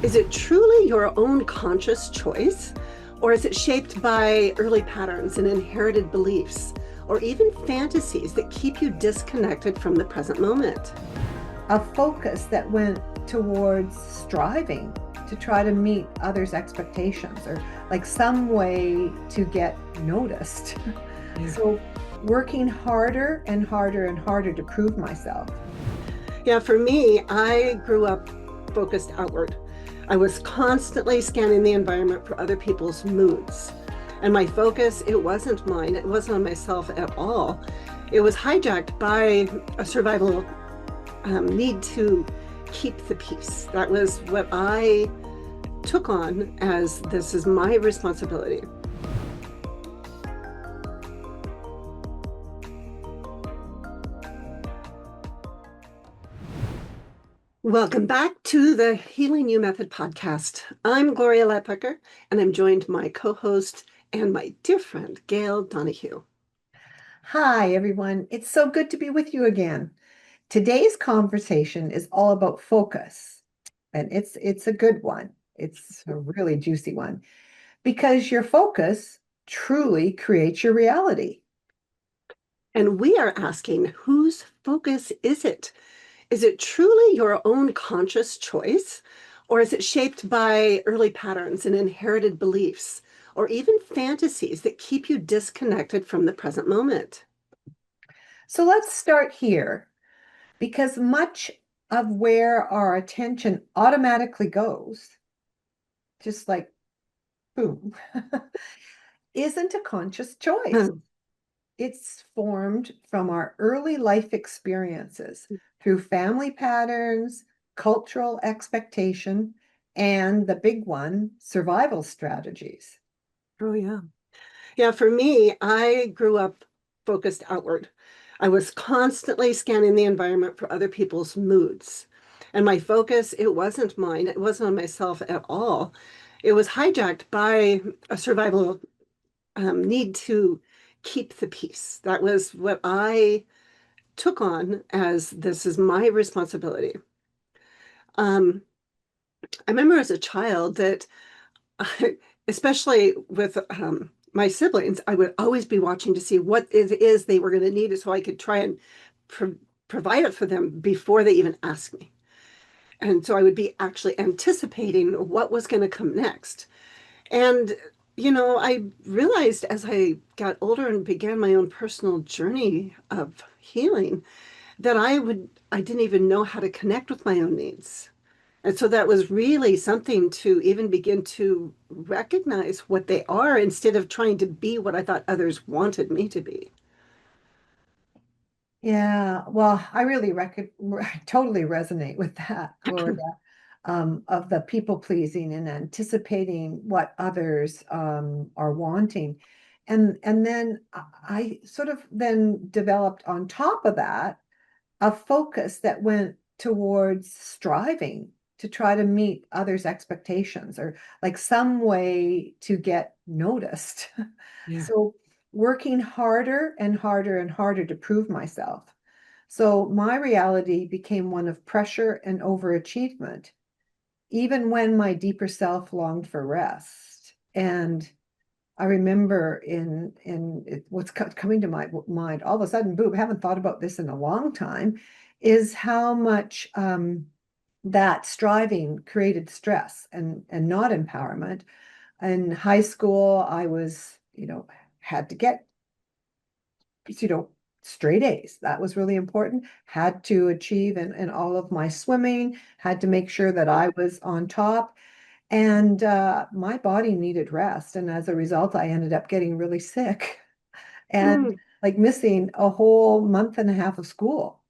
Is it truly your own conscious choice, or is it shaped by early patterns and inherited beliefs, or even fantasies that keep you disconnected from the present moment? A focus that went towards striving to try to meet others' expectations or like some way to get noticed. Yeah. So, working harder and harder and harder to prove myself. Yeah, for me, I grew up focused outward. I was constantly scanning the environment for other people's moods. And my focus, it wasn't mine, it wasn't on myself at all. It was hijacked by a survival need to keep the peace. That was what I took on as this is my responsibility. Welcome back to the Healing You Method podcast. I'm Gloria Lybecker, and I'm joined by my co-host and my dear friend, Gail Donohue. Hi, everyone. It's so good to be with you again. Today's conversation is all about focus, and it's a good one. It's a really juicy one because your focus truly creates your reality. And we are asking, whose focus is it? Is it truly your own conscious choice, or is it shaped by early patterns and inherited beliefs, or even fantasies that keep you disconnected from the present moment? So let's start here because much of where our attention automatically goes, just like boom, isn't a conscious choice. Hmm. It's formed from our early life experiences through family patterns, cultural expectation, and the big one, survival strategies. Oh, yeah. Yeah, for me, I grew up focused outward. I was constantly scanning the environment for other people's moods. And my focus, it wasn't mine, it wasn't on myself at all. It was hijacked by a survival need to keep the peace. That was what I took on as this is my responsibility. Um, I remember as a child that especially with my siblings, I would always be watching to see what it is they were going to need so I could try and pro provide it for them before they even asked me. And so I would be actually anticipating what was going to come next. And, I realized as I got older and began my own personal journey of healing that I didn't even know how to connect with my own needs. And so that was really something to even begin to recognize what they are instead of trying to be what I thought others wanted me to be. Yeah, well, I really totally resonate with that, Gloria, of the people pleasing and anticipating what others are wanting. And then I sort of then developed on top of that a focus that went towards striving to try to meet others' expectations or like some way to get noticed. Yeah. So working harder and harder and harder to prove myself. So my reality became one of pressure and overachievement, even when my deeper self longed for rest. And I remember what's coming to my mind all of a sudden, boom, haven't thought about this in a long time, is how much that striving created stress and not empowerment. In high school, I was, had to get, you know, straight A's. That was really important. Had to achieve in all of my swimming, had to make sure that I was on top. And my body needed rest. And as a result, I ended up getting really sick and Mm, like missing a whole month and a half of school.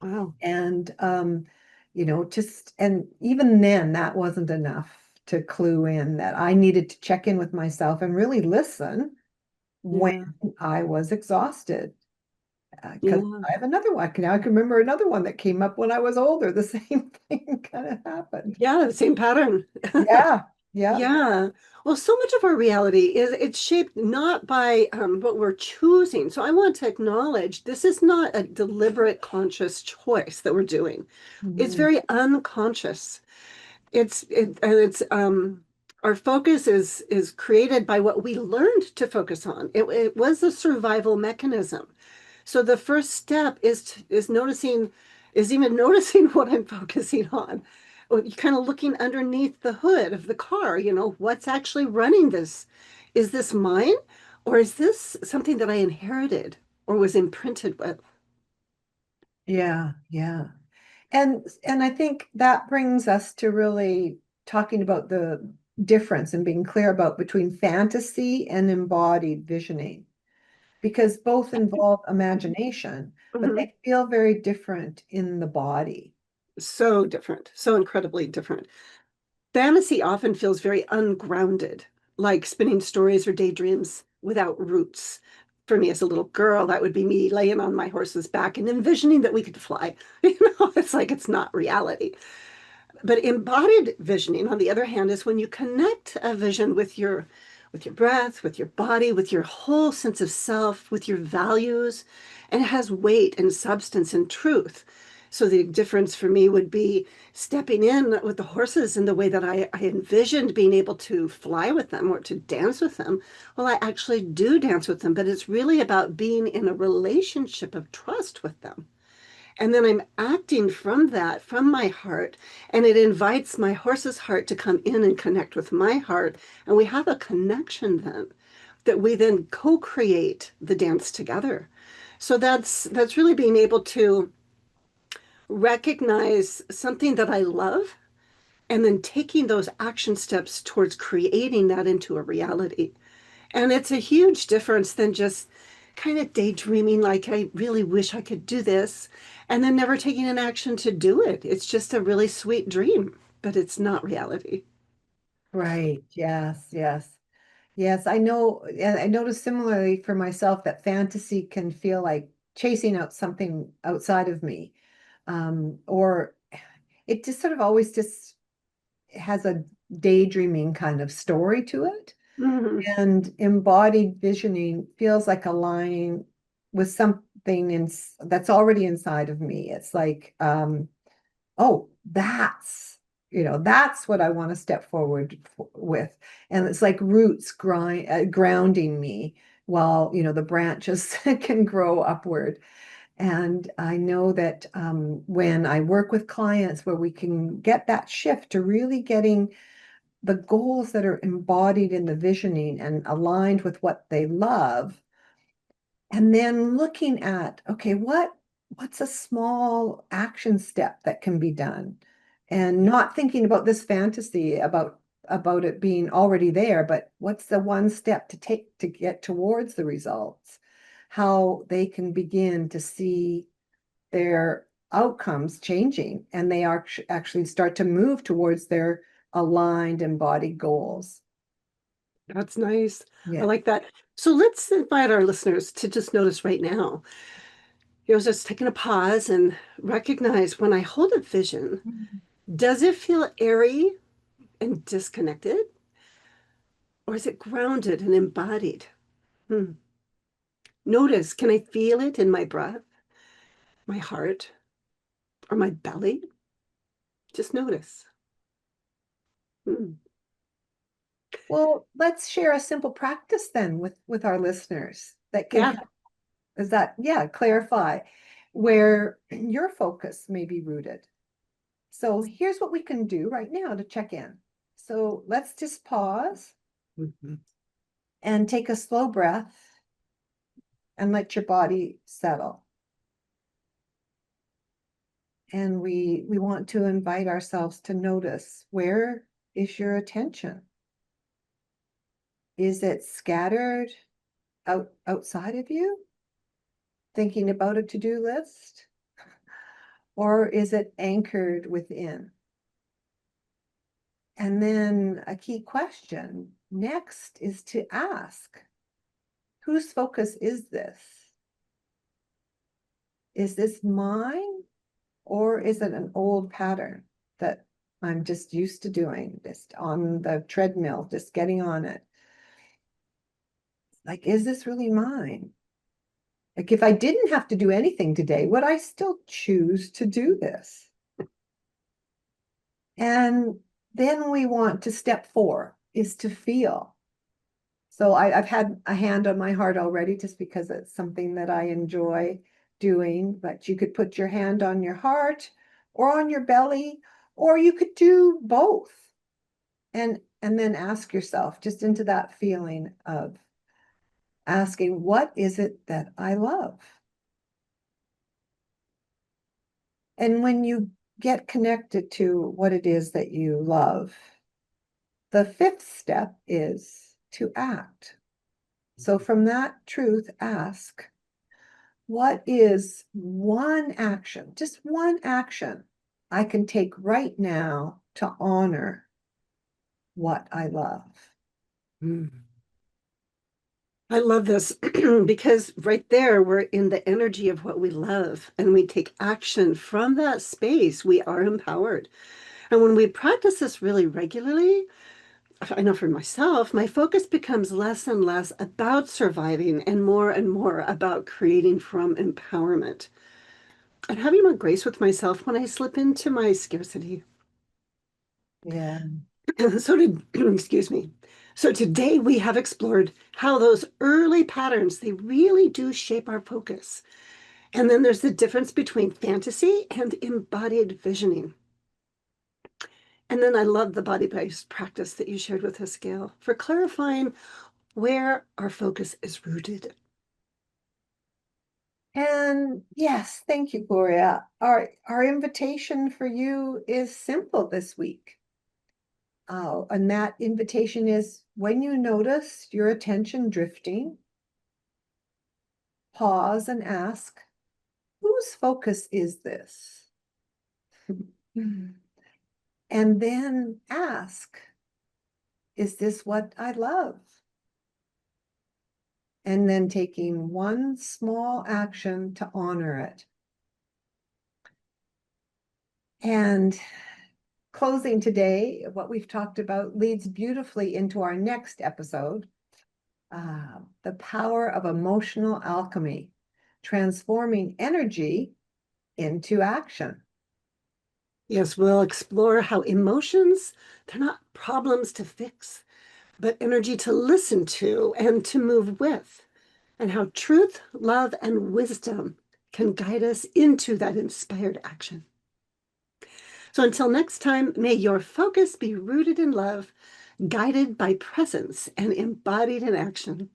wow. And, and even then, that wasn't enough to clue in that I needed to check in with myself and really listen when Yeah. I was exhausted. Because Yeah. I have another one. Now I can remember another one that came up when I was older. The same thing kind of happened. Yeah. The same pattern. Yeah, yeah. Yeah. Well, so much of our reality is it's shaped not by what we're choosing. So I want to acknowledge this is not a deliberate conscious choice that we're doing. It's Mhm. very unconscious. It's our focus is created by what we learned to focus on. It was a survival mechanism. So the first step is noticing, is even noticing what I'm focusing on. Kind of looking underneath the hood of the car, what's actually running this? Is this mine? Or is this something that I inherited or was imprinted with? Yeah, yeah. And I think that brings us to really talking about the difference and being clear about between fantasy and embodied visioning, because both involve imagination, but Mhm. they feel very different in the body. So different, so incredibly different. Fantasy often feels very ungrounded, like spinning stories or daydreams without roots. For me as a little girl, that would be me laying on my horse's back and envisioning that we could fly. It's like it's not reality. But embodied visioning, on the other hand, is when you connect a vision with your breath, with your body, with your whole sense of self, with your values, and it has weight and substance and truth. So the difference for me would be stepping in with the horses in the way that I envisioned being able to fly with them or to dance with them. Well, I actually do dance with them, but it's really about being in a relationship of trust with them. And then I'm acting from that, from my heart, and it invites my horse's heart to come in and connect with my heart. And we have a connection then that we then co-create the dance together. So that's really being able to recognize something that I love and then taking those action steps towards creating that into a reality. And it's a huge difference than just kind of daydreaming, like, I really wish I could do this, and then never taking an action to do it. It's just a really sweet dream, but it's not reality. Right. Yes, yes. Yes, I know. And I notice similarly for myself that fantasy can feel like chasing out something outside of me. Or it just sort of always just has a daydreaming kind of story to it. Mhm. And embodied visioning feels like aligning with something that's already inside of me. It's like, oh, that's what I want to step forward with. And it's like roots grounding me while, the branches can grow upward. And I know that when I work with clients where we can get that shift to really getting the goals that are embodied in the visioning and aligned with what they love, and then looking at, okay, what's a small action step that can be done? And not thinking about this fantasy about it being already there, but what's the one step to take to get towards the results? How they can begin to see their outcomes changing and they are actually start to move towards their aligned embodied goals. That's nice. I Yeah. like that. So let's invite our listeners to just notice right now. Just taking a pause and recognize when I hold a vision, does it feel airy and disconnected? Or is it grounded and embodied? Hmm. Notice, can I feel it in my breath, my heart, or my belly? Just notice. Hmm. Well, let's share a simple practice then with our listeners that can Yeah. help. Is that, yeah, clarify where your focus may be rooted. So here's what we can do right now to check in. So let's just pause Mhm. and take a slow breath and let your body settle. And we want to invite ourselves to notice, where is your attention? Is it scattered outside of you, thinking about a to-do list? Or is it anchored within? And then a key question next is to ask, whose focus is this? Is this mine, or is it an old pattern that I'm just used to doing, just on the treadmill, just getting on it? Like, is this really mine? Like, if I didn't have to do anything today, would I still choose to do this? And then we want to step four is to feel. So I've had a hand on my heart already just because it's something that I enjoy doing, but you could put your hand on your heart or on your belly, or you could do both. And then ask yourself just into that feeling of asking, what is it that I love? And when you get connected to what it is that you love, the fifth step is to act. So from that truth, ask, what is one action, just one action I can take right now to honor what I love? Mm. I love this because right there, we're in the energy of what we love and we take action from that space. We are empowered. And when we practice this really regularly, I know for myself, my focus becomes less and less about surviving and more about creating from empowerment and having more grace with myself when I slip into my scarcity. Yeah. So did, excuse me. So today we have explored how those early patterns, they really do shape our focus. And then there's the difference between fantasy and embodied visioning. And then I love the body-based practice that you shared with us, Gail, for clarifying where our focus is rooted. And yes, thank you, Gloria. Our invitation for you is simple this week. And that invitation is when you notice your attention drifting, pause and ask, whose focus is this? And then ask, is this what I love? And then taking one small action to honor it. And closing today, what we've talked about leads beautifully into our next episode, the power of emotional alchemy, transforming energy into action. Yes, we'll explore how emotions, they're not problems to fix, but energy to listen to and to move with, and how truth, love, and wisdom can guide us into that inspired action. So until next time, may your focus be rooted in love, guided by presence, and embodied in action.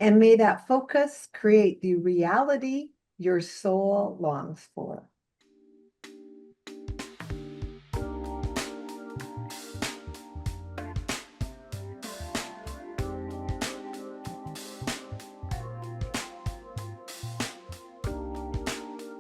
And may that focus create the reality your soul longs for.